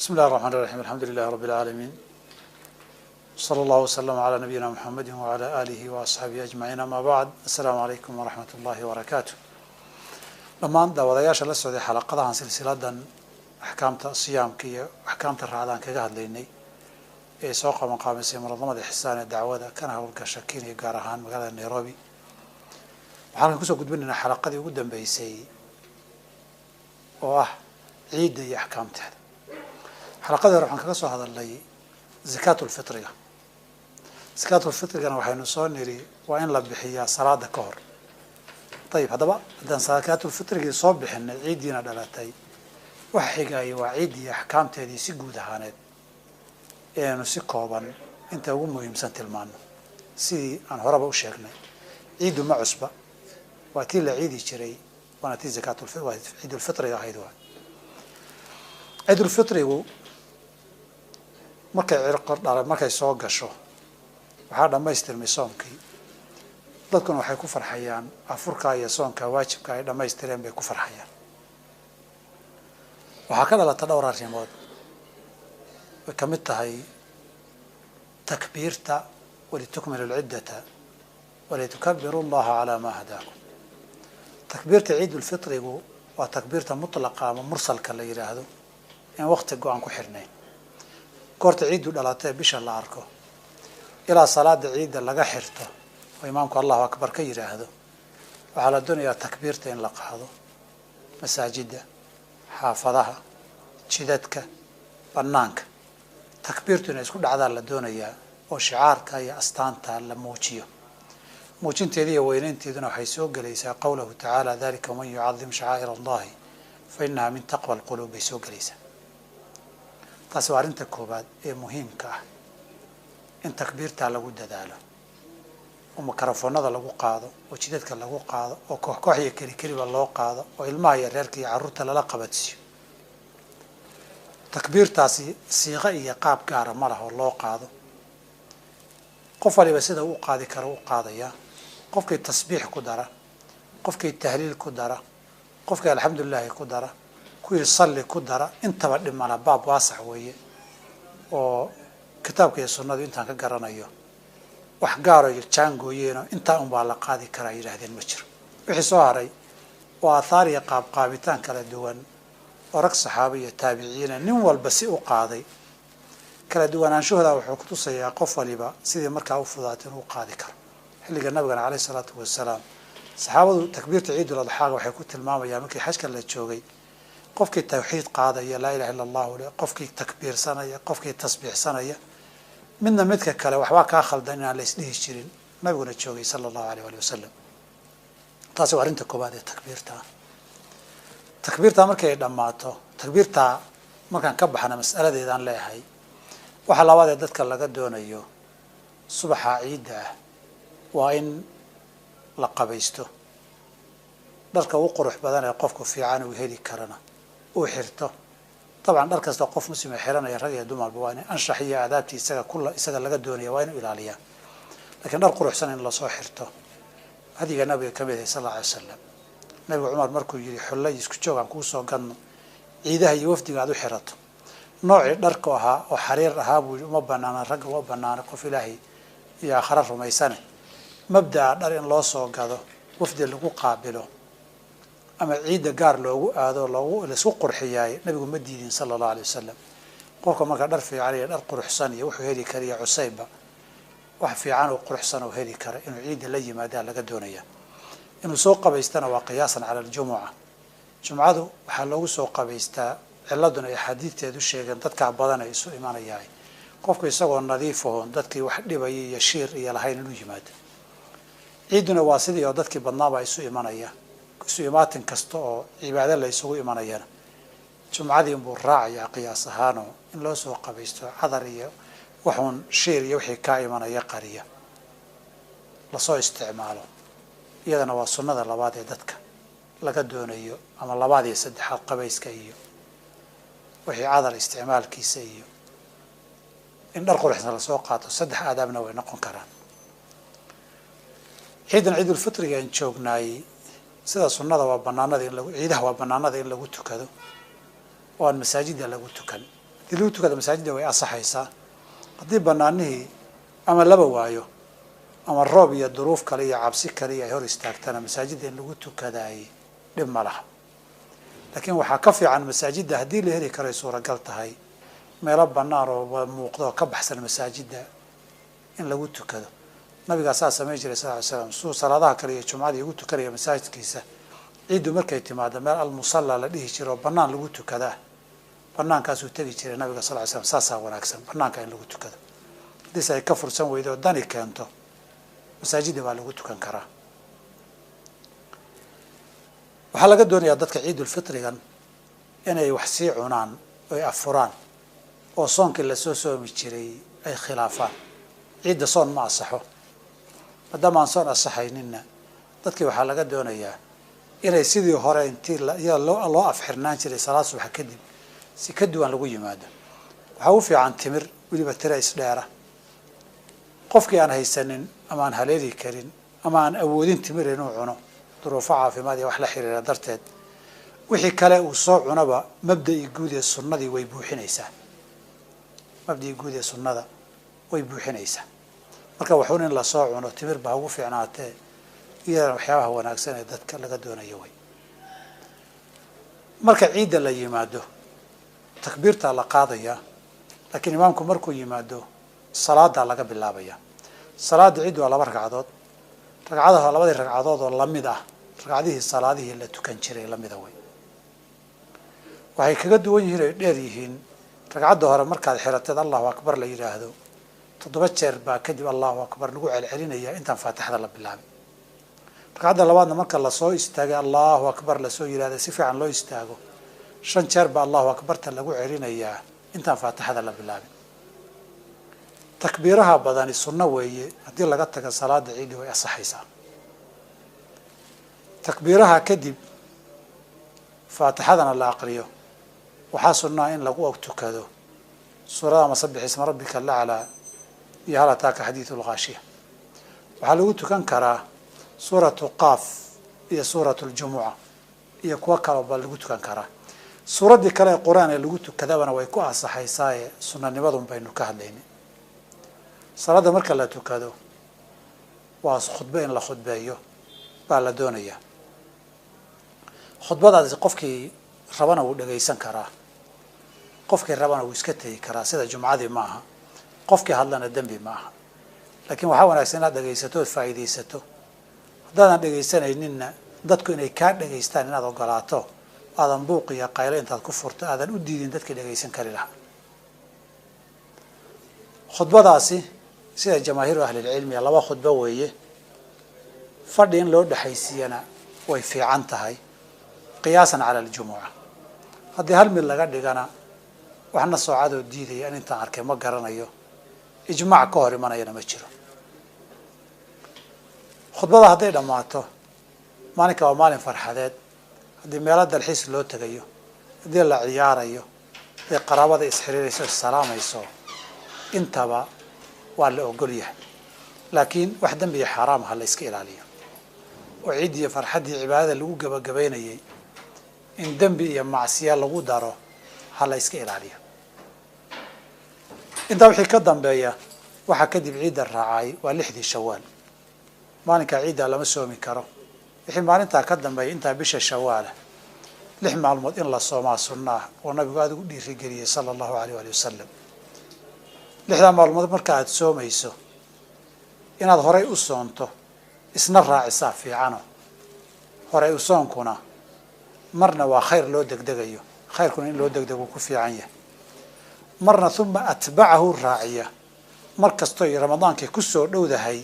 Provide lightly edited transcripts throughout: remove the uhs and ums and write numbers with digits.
بسم الله الرحمن الرحيم الحمد لله رب العالمين صلى الله وسلم على نبينا محمد وعلى آله وأصحابه أجمعين أما بعد السلام عليكم ورحمة الله وبركاته لما أنت وضياش الأسعودي حلقة عن سلسلة أحكام الصيام كي أحكام الرعدان كجهد ليني سوق مقام منظمة إحسان الدعوة كان هو كشكين يقارهان مقالة نيروبي وحنا كسو قد بيننا حلقة دي قدام بيسي عيد أحكام تحت حلقة روحان كسو هذا اللي زكاة الفطرية زكاة الفطرية أنا وحين نصوني وإن لبحية صلاة كهر طيب هذا بقى زكاة الفطرية صبح إن عيدنا دلتي وحقاي وعيدي أحكام تهدي سجود هانت إنه سكوبا أنت أقوم مهم المان سي أنا هرب وشيخنا عيد مع عصبة وأتي لعيد شري ونتي زكاة الفطر عيد الفطرية هيدوا عيد الفطرية markay cirqor dhalay markay soo gasho waxa dhameystirmay soonkii dadkuna waxay ku farxayaan afurka iyo soonka waajibka ay dhameystireen bay ku farxayaan waxa ka dhalata dhowr arrimood way ka mid tahay takbiirta walitukmilu al-iddata walitukabbiru allaha ala ma hadaakum takbiirta ciid al-fitrigu waa takbiirta mutlaqa ama mursalka la yiraahdo in waqti go'an ku xirnay كورت عيد دلاتay bisha la arko ila salaada ciid laga xirto oo imaamku Allahu akbar ka yiraahdo waxa la doonayaa takbiirta in la qaado masaajida xaafadaha jidadka banaanka takbiirtu inay isku dhacdaa la doonayaa oo shicaarka iyo astaanta la muujiyo muujinteedii iyo weynaynteeduna waxay soo galaysaa qowluhu ta'ala dhalika man yu'azzim sha'air Allah fa innaha min taqwa al-qulub soo galaysaa taasi waa arrinta koobaad ee muhiimka ah in takbiirta lagu dadaalo oo mikrofoonada lagu qaado oo jidadka lagu qaado oo koox iyo kaliba loo qaado oo ilmaha iyo reerka iyo carruurta lala qabadsiyo takbiirtaasi siiqa iyo qaab gaar ah ma laha oo loo qaado qof waliba sida uu qaadi karo uu qaadaya qofkii tasbiix ku dara qofkii tahliil ku dara qofkii alxamdulillah ku dara يصلي كدرة أنت بدي معنا باب واسع ويا وكتابك يا سنة أنت كجرنا أيوه وحجارة يتشانجو ينا أنت بالله قاضي كراي هذا المشر وحصاري وآثار يقاب قابتان كلا دوان ورق صحابي التابعين نول بس قاضي كلا دوان عن شهداء وحكتو سيا قف لبا سيد مركع وفضات وقاضي كر اللي قلنا بقى عليه الصلاة والسلام صحابة تكبير تعيد الأضحى وحكوت الماما يا مكي حاج كلا تشوقي قفك التوحيد قاضي لا إله إلا الله ولا قفك تكبير سنة قفك تسبيح سنة منا متك كلا وحواك آخر دنيا على سنه الشرين ما بيقول الشوقي صلى الله عليه وسلم تاسو أنت كوبادة تكبير تا مركي دماته تكبير تا مركان كبحنا مسألة دي دان لا هي وحلاوات دتك لغا دونيو صبح عيده وإن لقبيسته دارك وقرح بدن قفك في عان وهدي كرنا وحرته طبعا دارك قف مسلم حيرنا يا رجل دوم البواني انشحيه عاداتي اسا كل اسا لغا دونيا وين الاليا لكن دار قرح سنه لا سو حرته هذه النبي كبير صلى الله عليه وسلم نبي عمر مركو يري خلي isku joogan ku soo ganno ciidaha iyo wafdiga aad u xirato nooci dharka aha oo xariir ahaa buu uma banaana rag oo banaana qof ilaahi iyo aakhira rumaysana mabda dhar in loo soo gado wafdi lagu qaabilo أما عيد جار لو هذا لو لسوق قرحياي نبي مدين صلى الله عليه وسلم قولكم ما قدر في عليه الأرض قرحسانية وحو هذي كريه عصيبة وح في عنه قرحسان وهذي كره إنه عيد اللي ما ده لقى دونية إنه سوق بيستنا وقياسا على الجمعة جمعة وحلو سوق بيستا علادنا حديث تدو الشيء تذكر بدنا يسوع إيمان ياي قفك يسوع نظيفه تذكر واحد يبي يشير إلى هاي الوجمات عيدنا واسدي وتذكر بالنابع يسوع إيمان ياه سويمات كستو عبادة لا يسوي إيمانينا جمعة يوم بالراعي قياس هانو إن لو سوق بيستو حضرية وحون شير يوحي كائمنا يقرية لصو استعماله إذا نواصلنا ذا لبادي دتك لقدون أيو أما لبادي يسد حلقة بيسك أيو وحي عذر استعمال كيس أيو إن نرقل إحنا لسوقاته سدح آدابنا وينقون كران عيدنا عيد الفطر يعني شوقناي sida sunnada waa banaanada in lagu ciidaha waa banaanada in lagu tukado oo aan masaajida lagu tukan haddii lagu tukada masaajidda way asaxaysaa haddii banaanihii ama laba waayo ama roob iyo duruuf kale iyo cabsi kale iyo ay hor istaagtana masaajidda in lagu tukadaay dhib ma laha laakiin waxaa ka fiican masaajidda haddii la heli karay suuragal tahay meelo bannaan oo muuqdo oo ka baxsan masaajidda in lagu tukado nabigaa saa samayn jiray sal ly slam suu salaadaha kale iyo jumcadii ugu tukanaya masaajidkiisa ciiddu markay timaado meel almusalla la dhihi jiro oo bannaan lagu tukadaa banaankaasuu tegi jiray nabiga sal ly slam saasaa wanaagsan banaanka in lagu tukado haddiise ay ka fursan weydo oo dani keento masaajidda baa lagu tukan karaa waxaa laga doonayaa dadka ciidulfitrigan inay wax sii cunaan oy afuraan oo soonkii lasoo soomi jiray ay khilaafaan ciidda soon ma asaxo maadaama aan soon asaxayninna dadkii waxaa laga doonayaa inay sidii hore intii loo afxirnaan jiray salaad subax kadib si ka duwan lagu yimaado waxaa u fiican timir weliba tira isdheera qofkii aan haysanin ama aan haleeli karin ama aan awoodin timir inuu cuno duruufo caafimaad iyo wax la xiriira darteed wixii kale uu soo cunaba mabda'ii guud ee sunnadii way buuxinaysaa mabda'ii guud ee sunnada way buuxinaysaa marka waxuun in lasoo cuno timir baa ugu fiicnaatee iyadana waxyaabaha wanaagsan ee dadka laga doonayo way marka ciidda la yimaado takbiirtaa la qaadayaa laakiin imaamku markuu yimaado salaadaa laga bilaabaya salaada ciiddu waa 2 ragcadood ragcadaha labadii ragcadood oo lamid ah ragcadihii salaadihii la tukan jiray lamida way waxay kaga duwan yihiin ay dheer yihiin ragcadda hore markaad xirateed allahu akbar la yiraahdo 7 jeer baa kadib allahu akbar lagu celcelinaya intaan faatixada la bilaabay ragcadda labaadna marka la soo istaagay allahu akbar la soo yiraahdo si fiican loo istaago 5 jeer baa allahu akbarta lagu celinayaa intaan faatixada la bilaabay takbiiraha badani sunno weeye haddii laga tago salaada ciidi way asaxaysaa takbiiraha kadib faatixadana la aqriyo waxaa sunnaa in lagu tukado suurada ama sabbix isma rabbika alaclaa iyo hal ataaka xadiithul ghaashiya waxaa lagu tukan karaa suuratu qaaf iyo suuratu ljumuca iyo kuwo kaloo baa lagu tukan karaa suuraddii kale ee qur-aan ee lagu tukadabana way ku asaxaysaaye sunanimadun baynu ka hadlaynay salaada marka la tukado waa khudbo in la khudbeeyo baa la doonayaa khudbadaasi qofkii rabana wuu dhagaysan karaa qofkii rabana wuu iska tegi karaa sida jumcadii maaha qofkii hadlana dembi maaha laakiin waxaa wanaagsan inaad dhagaysato ood faa'iidaysato haddaadan dhagaysanayninna dadku inay kaa dhagaystaan inaad ogolaato aadan buuq iyo qaylo intaad ku furto aadan u diidin dadkii dhagaysan kari lahaa khudbadaasi sida jamaahiiru ahlilcilmi 2 khudbo weeye fadhi in loo dhexaysiiyana way fiican tahay qiyaasan cala aljumuca haddii hal mid laga dhigana waxna soocadoo diidaya in intaan arkay ma garanayo ijmaac ka hor imanayana ma jiro khudbada hadday dhammaato maalinka waa maalin farxadeed haddii meelo dalxiis loo tegayo haddii la ciyaarayo haddii qaraabada isxiriirayso issalaamayso intaba waa la ogol yahay laakiin wax dembi iyo xaaraam ha la iska ilaaliyo oo ciid iyo farxaddii cibaadada lagu gabagabaynayay in dembi iyo macsiya lagu daro ha la iska ilaaliyo intaa wixii ka dambeeya waxaa kadib ciidda raacay waa 6dii shawaal maalinkaa ciiddaa lama soomi karo wixii maalintaa ka dambeeya intaa bisha shawaalah 6 maalmood in la soomaa sunna ah oo nabigu aad ugu dhiirigeliyey sala allahu alayh waali wasalam 6daa maalmood marka aad soomayso inaad horay u soonto isna raacisaa fiicano horay u soonkuna marna waa khayr loo degdegayo khayrkuna in loo degdego ku fiican yahay marna uma atbacahu raaciya mar kastoo ay ramadaankii ku soo dhowdahay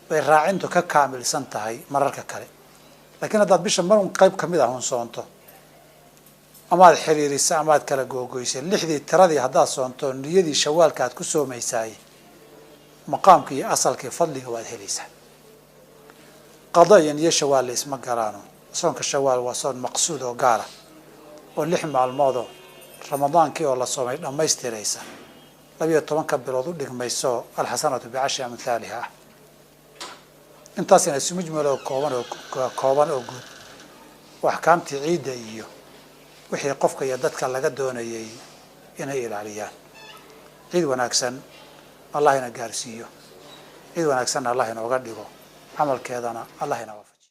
bay raacintu ka kaamilsan tahay mararka kale laakiin haddaad bisha mar un qayb ka mid ah un soonto amaad xiriirisa amaad kala googoysay 6dii tiradii haddaad soonto niyadii shawaalka aad ku soomaysaay maqaamkii iyo asalkii fadliga waad helaysaa qada iyo niyo shawaal la isma galaano soonka shawaal waa soon maqsuud oo gaara oo 6 maalmoodoo ramadaankii oo la soomay dhammaystiraysa 12 bilood u dhigmayso alxasanatu bicashri amhaaliha ah intaasina isu mujmal oo kooban oo guud waa axkaamtii ciidda iyo wixii qofka iyo dadka laga doonayay inay ilaaliyaan. ciid wanaagsan allah ina gaarsiiyo, ciid wanaagsanna allah inooga dhigo, camalkeedana allah ina